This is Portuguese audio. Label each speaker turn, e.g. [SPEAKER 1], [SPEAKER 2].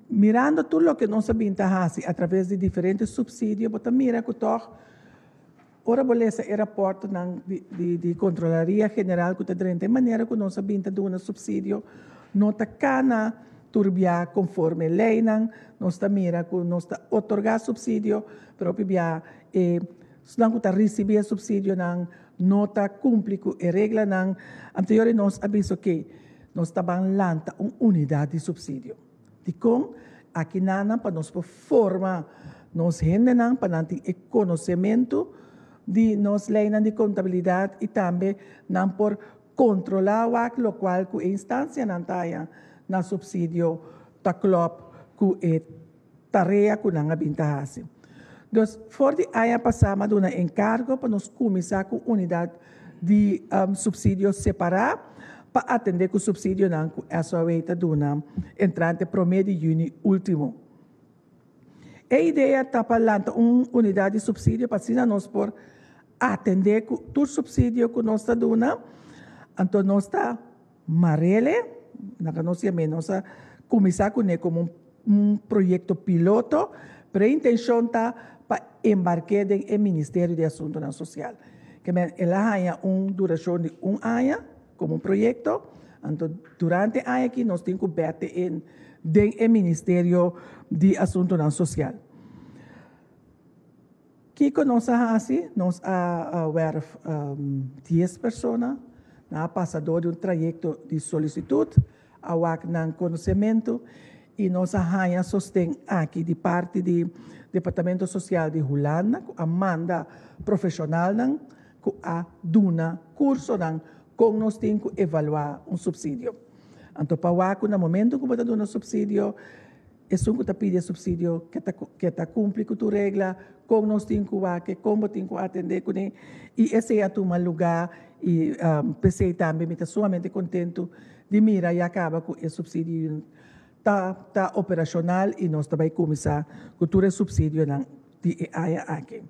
[SPEAKER 1] mirando tudo o que nós sabemos através de diferentes subsídios, bota mira que toch, ora bolesa era porto de Controlaria General que está de maneira que nós sabemos de um subsídio, não está cana turbia conforme lei nós está mira que nós está otorgar subsídio, pero pibia não está receber subsídio não está cumprir com a regra anterior nós aviso que nós está lanta uma unidade de subsídio. De com aqui nana para nós formar nós gente para ter conhecimento de nós lei de contabilidade e também por controlar o qual a instância na subsídio ta club com a tarefa que não abinta. Então, for de aí passar de um encargo para nós começar com unidade de subsídio separado para atender com o subsídio que é sua feita de uma entrante promédio de junho último. A ideia está para uma unidade de subsídio para nós por atender com todo subsídio que nós está dando. Então, nós está marele, nós começar com ele como um projeto piloto, para a intenção está para embarcar no Ministério de Assuntos Sociais. Que ela tem uma duração de ano, como projeto. Então, durante o ano aqui, nós temos que ver no Ministério de Assuntos Sociais. Que nós fazemos, nós houver 10 pessoas, passador de um trajeto de solicitude, ao conhecimento, e nós arranjamos sostém aqui de parte do Departamento Social de Hulana, a manda profissional, que a duna curso, como nós temos que evaluar um subsídio. Então, para no momento que você dá um subsídio, é só que pede subsídio que está cumpre com a regra, como nós temos que como temos que atender com ele, e esse é o lugar, e pensei também, me está somente contente de mirar e acaba com o subsídio está operacional e nós também começar com o subsídio de aqui.